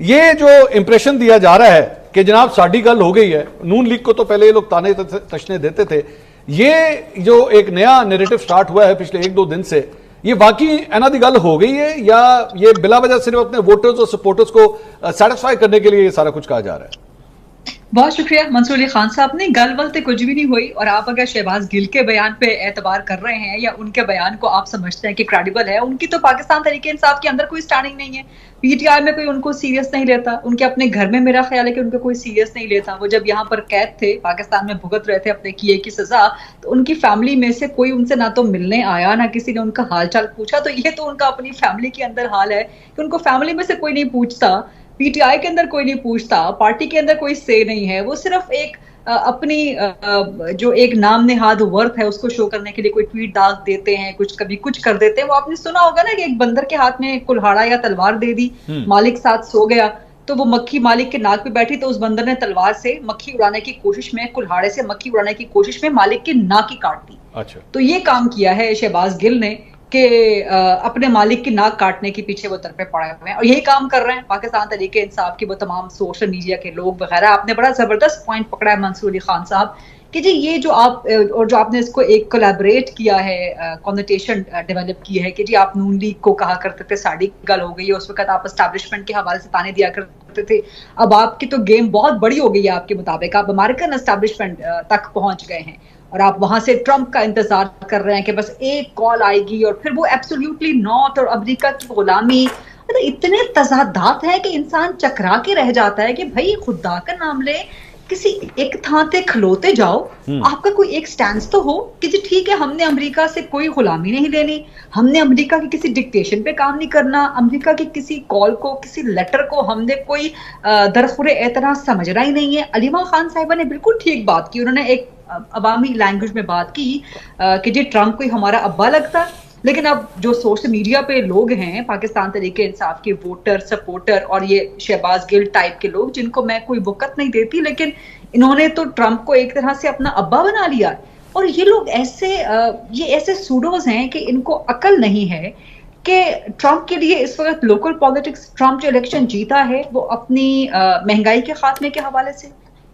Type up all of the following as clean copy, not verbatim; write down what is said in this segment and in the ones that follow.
ये जो इंप्रेशन दिया जा रहा है कि जनाब साड़ी गल हो गई है, नून लीग को तो पहले ये लोग ताने तशने देते थे, ये जो एक नया नैरेटिव स्टार्ट हुआ है पिछले 1-2 दिन से, ये वाकई एना दी गल हो गई है या ये बिला वजह सिर्फ अपने वोटर्स और सपोर्टर्स को सेटिस्फाई करने के लिए ये सारा कुछ कहा जा रहा है? बहुत शुक्रिया मंसूर अली खान साहब ने। गल वल तो कुछ भी नहीं हुई, और आप अगर शहबाज गिल के बयान पे एतबार कर रहे हैं या उनके बयान को आप समझते हैं कि क्रेडिबल है, उनकी तो पाकिस्तान तहरीक इंसाफ के अंदर कोई स्टैंडिंग नहीं है, पीटीआई में कोई उनको सीरियस नहीं लेता, उनके अपने घर में मेरा ख्याल है कि उनको कोई सीरियस नहीं लेता। वो जब यहाँ पर कैद थे, पाकिस्तान में भुगत रहे थे अपने किए की सजा, तो उनकी फैमिली में से कोई उनसे ना तो मिलने आया, ना किसी ने उनका हाल चाल पूछा। तो ये तो उनका अपनी फैमिली के अंदर हाल है कि उनको फैमिली में से कोई नहीं पूछता, पीटीआई के अंदर कोई नहीं पूछता, पार्टी के अंदर कोई से नहीं है। वो सिर्फ एक अपनी जो एक नाम नेहाद वर्थ है उसको शो करने के लिए कोई ट्वीट डाल देते हैं, कुछ कभी कुछ कर देते हैं। वो आपने सुना होगा ना कि एक बंदर के हाथ में कुल्हाड़ा या तलवार दे दी, मालिक साथ सो गया, तो वो मक्खी मालिक के नाक पे बैठी, तो उस बंदर ने तलवार से मक्खी उड़ाने की कोशिश में, कुल्हाड़े से मक्खी उड़ाने की कोशिश में मालिक की नाक ही काट दी। अच्छा। तो ये काम किया है शहबाज गिल ने कि अपने मालिक की नाक काटने के पीछे वो तरफे पड़े हुए हैं, और यही काम कर रहे हैं पाकिस्तान तहरीक इंसाफ की वो तमाम सोशल मीडिया के लोग वगैरह। आपने बड़ा जबरदस्त पॉइंट पकड़ा है मंसूर अली खान साहब कि जी ये जो आप और जो आपने इसको एक कोलैबोरेट किया है, कॉन्नोटेशन डेवलप की है कि जी आप नून लीग को कहा करते थे साड़ी गल हो गई है, उस वक्त आप एस्टैब्लिशमेंट के हवाले से ताने दिया करते थे। अब आपकी तो गेम बहुत बड़ी हो गई है, आपके मुताबिक आप अमेरिकन एस्टैब्लिशमेंट तक पहुंच गए हैं और आप वहां से ट्रंप का इंतजार कर रहे हैं कि बस एक कॉल आएगी और फिर वो एब्सोल्युटली नॉट और अमेरिका की गुलामी। तो इतने तजादात हैं कि इंसान चकरा के रह जाता है कि भाई खुदा का नाम ले, किसी एक थाते खलोते जाओ, आपका कोई एक स्टैंड तो हो कि जी ठीक है हमने अमेरिका से कोई गुलामी नहीं लेनी, हमने अमेरिका की किसी डिक्टेशन पे काम नहीं करना, अमेरिका की किसी कॉल को, किसी लेटर को हमने कोई दरखुरे एतराज समझना ही नहीं है। अलीमा खान साहिबा ने बिल्कुल ठीक बात की, उन्होंने एक अवामी लैंग्वेज में बात की कि जी ट्रंप कोई हमारा अब्बा लगता। लेकिन अब जो सोशल मीडिया पे लोग हैं पाकिस्तान तहरीक इंसाफ के वोटर, सपोर्टर और ये शहबाज गिल टाइप के लोग, जिनको मैं कोई वक़्त नहीं देती, लेकिन इन्होंने तो ट्रंप को एक तरह से अपना अब्बा बना लिया। और ये लोग ऐसे सूडोज हैं कि इनको अकल नहीं है कि ट्रंप के लिए इस वक्त लोकल पॉलिटिक्स, ट्रंप जो इलेक्शन जीता है वो अपनी महंगाई के खात्मे के हवाले से,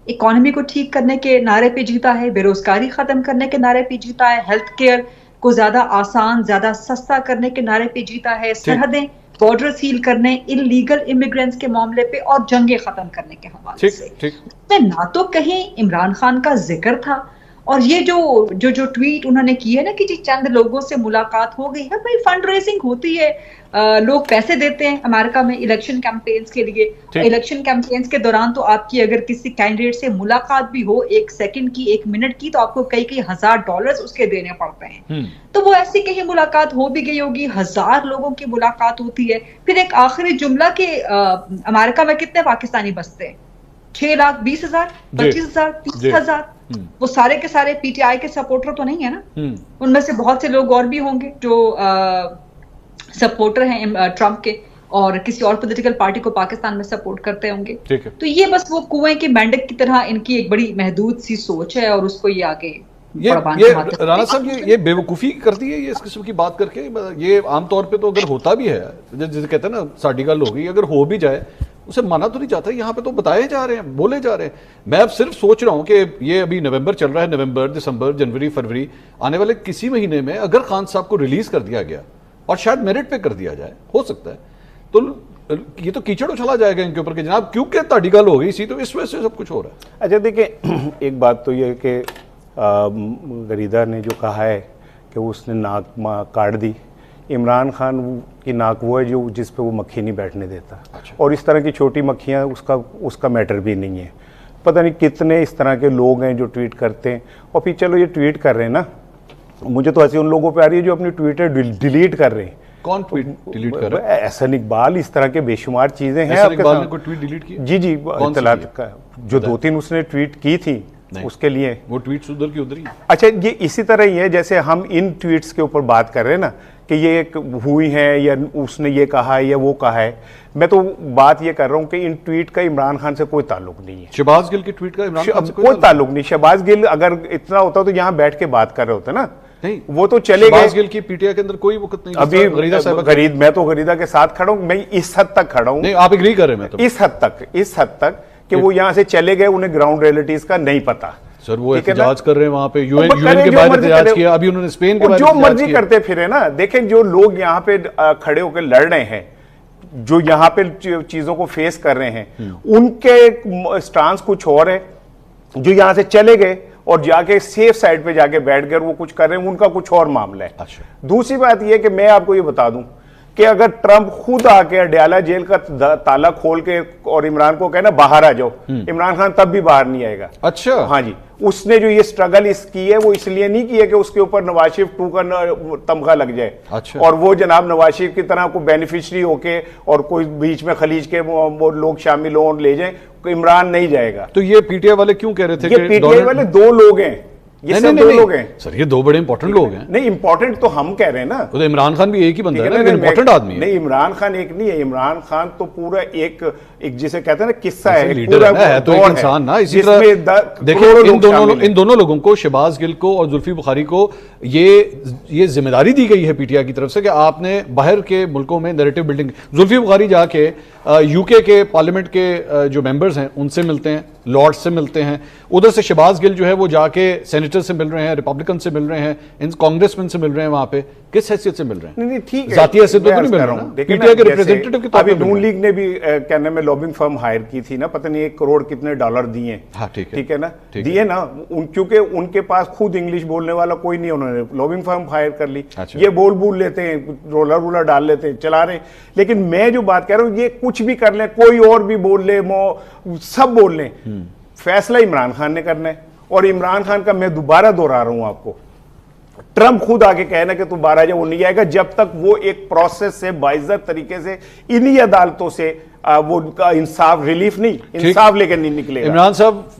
इकोनॉमी को ठीक करने के नारे पे जीता है, बेरोजगारी खत्म करने के नारे पे जीता है, हेल्थ केयर को ज्यादा आसान, ज्यादा सस्ता करने के नारे पे जीता है, सरहदें, बॉर्डर सील करने, इलीगल इमिग्रेंट्स के मामले पे और जंगे खत्म करने के हवाले से। ना तो कहीं इमरान खान का जिक्र था, और ये जो ट्वीट उन्होंने की है ना कि जी चंद लोगों से मुलाकात हो गई है, भाई फंड रेजिंग होती है, लोग पैसे देते हैं अमेरिका में इलेक्शन कैंपेन्स के लिए। इलेक्शन कैंपेन्स के दौरान तो आपकी अगर किसी कैंडिडेट से मुलाकात भी हो 1 सेकंड की, 1 मिनट की, तो आपको कई $1000 उसके देने पड़ते हैं। तो वो ऐसी कहीं मुलाकात हो भी गई होगी, 1000 लोगों की मुलाकात होती है। फिर एक आखिरी जुमला के अमेरिका में कितने पाकिस्तानी बसते हैं? 6,20,000, 25,000, 30,000। वो सारे के सारे पीटीआई के सपोर्टर तो नहीं है ना, उनमें से बहुत से लोग और भी होंगे जो सपोर्टर हैं ट्रंप के और किसी और पॉलिटिकल पार्टी को पाकिस्तान में सपोर्ट करते होंगे। तो ये बस वो कुएं के मेंढक की तरह इनकी एक बड़ी महदूद सी सोच है, और उसको ये आगे ये राणा साहब ये बेवकूफ़ी करती है ये इस किस्म की बात करके। ये आमतौर पे तो अगर होता भी है, जैसे कहते हैं ना साड़ी गल हो गई, अगर हो भी जाए उसे माना तो नहीं जाता। यहाँ पे तो बताए जा रहे हैं, बोले जा रहे हैं। मैं अब सिर्फ सोच रहा हूँ कि ये अभी नवंबर चल रहा है, नवंबर, दिसंबर, जनवरी, फरवरी, आने वाले किसी महीने में अगर खान साहब को रिलीज कर दिया गया और शायद मेरिट पे कर दिया जाए, हो सकता है, तो ये तो कीचड़ उछला जाएगा इनके ऊपर कि जनाब क्योंकि ताड़ी गल हो गई सी, तो इस वजह से सब कुछ हो रहा है। अच्छा देखिए, एक बात तो ये कि गरीदा ने जो कहा है कि उसने नाक काट दी, इमरान खान की नाक वो है जो जिस पे वो मक्खी नहीं बैठने देता। अच्छा। और इस तरह की छोटी मक्खियाँ उसका मैटर भी नहीं है। पता नहीं कितने इस तरह के लोग हैं जो ट्वीट करते हैं, और फिर चलो ये ट्वीट कर रहे हैं ना, मुझे तो ऐसे उन लोगों पे आ रही है जो अपनी ट्विटर डिलीट कर रहे हैं। कौन ट्वीट डिलीट कर रहा है? एहसन इकबाल, इस तरह के बेशुमार चीजें हैं। एहसन इकबाल ने कोई ट्वीट डिलीट किया? जी इत्तलात का जो 2-3 उसने ट्वीट की थी उसके लिए वो ट्वीट्स उधर की उधर ही। अच्छा, ये इसी तरह ही है जैसे हम इन ट्वीट्स के ऊपर बात कर रहे हैं ना कि ये एक हुई है या उसने ये कहा है या वो कहा है। मैं तो बात ये कर रहा हूँ कि इन ट्वीट का इमरान खान से कोई ताल्लुक नहीं है। शहबाज गिल की ट्वीट का इमरान खान से कोई ताल्लुक नहीं। शहबाज गिल अगर इतना होता तो यहाँ बैठ के बात कर रहे होते ना नहीं, वो तो चले शहबाज गए। गिल की पीटीआई के अंदर कोई वक्त नहीं, अभी गरीदा साहब मैं तो गरीदा के साथ खड़ा हूं, मैं इस हद तक खड़ा हूं, नहीं, आप एग्री कर रहे हैं मैं तो। इस हद तक कि वो यहां से चले गए, उन्हें ग्राउंड रियलिटीज का नहीं पता। सर वो ठीक है ना? एहतजाज कर रहे हैं वहां पे, वो यूएन करें, के जो बाहर मर्जी एहतजाज करें। किया, अभी उन्होंने स्पेन के वो बाहर जो एहतजाज मर्जी किया। करते फिरे ना। देखें, जो लोग यहाँ पे खड़े होकर लड़ रहे हैं, जो यहाँ पे चीजों को फेस कर रहे हैं, उनके स्टांस कुछ और है। जो यहाँ से चले गए और जाके सेफ साइड पे जाके बैठ गए, वो कुछ कर रहे हैं, उनका कुछ और मामला है। अच्छा। दूसरी बात यह कि मैं आपको ये बता दूं कि अगर ट्रंप खुद आके अडयाला जेल का ताला खोल के और इमरान को कहना बाहर आ जाओ, इमरान खान तब भी बाहर नहीं आएगा। अच्छा। हाँ जी, उसने जो ये स्ट्रगल की है वो इसलिए नहीं की है कि उसके ऊपर नवाज शरीफ 2 का तमगा लग जाए। अच्छा। और वो जनाब नवाज शरीफ की तरह को बेनिफिशियरी होके और कोई बीच में खलीज के वो लोग शामिल हो ले जाए, इमरान नहीं जाएगा। तो ये पीटीआई वाले क्यों कह रहे थे ये कि पीटीआई वाले 2 लोग हैं, ये सब 2 लोग हैं। सर ये 2 बड़े इंपॉर्टेंट लोग हैं। नहीं, इंपॉर्टेंट तो हम कह रहे हैं ना। तो इमरान खान भी एक ही बंदा है ना, ठीक लेकिन मैं- इंपॉर्टेंट आदमी है। नहीं, इमरान खान एक नहीं है। इमरान खान तो पूरा एक जिसे कहते हैं ना किस्सा है, लीडर पूरा है ना, है तो एक दौर इंसान ना। इसी जिसमें तरह देखिए करोड़ों लोग शामिल हैं। इन दोनों लोगों को, शहबाज गिल को और जुल्फी बुखारी को, ये जिम्मेदारी दी गई है पीटीआई की तरफ से कि आपने बाहर के मुल्कों में नैरेटिव बिल्डिंग। जुल्फी बुखारी जाके यूके के पार्लियामेंट के जो मेंबर्स हैं उनसे मिलते हैं, लॉर्ड्स से मिलते हैं। उधर से शहबाज गिल जो है वो जाके सेनेटर से मिल रहे हैं, रिपब्लिकन से मिल रहे हैं, इन कांग्रेसमैन से मिल रहे हैं। वहां पे किस हैसियत से मिल रहे हैं? नहीं, ठीक है, जाती हैसियत तो मैं नहीं अर्ज मिल कर रहा रहा हूं। ना, देखिए पीटीआई के जैसे रिप्रेजेंटेटिव के तौर अभी पे मिल नून रहे हैं। लीग ने भी कहने में लॉबिंग फर्म हायर की थी ना, पता नहीं 1 करोड़ कितने डॉलर दिए। हाँ, ठीक है ना, ठीक दिए ना। क्योंकि उनके पास खुद इंग्लिश बोलने वाला कोई नहीं, उन्होंने लॉबिंग फर्म हायर कर ली। अच्छा। ये बोल लेते हैं, रोलर डाल लेते हैं, चला रहे हैं। लेकिन मैं जो बात कह रहा हूं, ये कुछ भी कर ले, कोई और भी बोल ले, सब बोल लें, फैसला इमरान खान ने करना है। और इमरान खान का मैं दोबारा दोहरा रहा हूं आपको, ट्रंप खुद आके कहना कि तू 12 जब वो नहीं आएगा, जब तक वो एक प्रोसेस से बाइज्जत तरीके से इन्हीं अदालतों से वो इंसाफ, रिलीफ नहीं, इंसाफ लेकर नहीं निकलेगा। इमरान साहब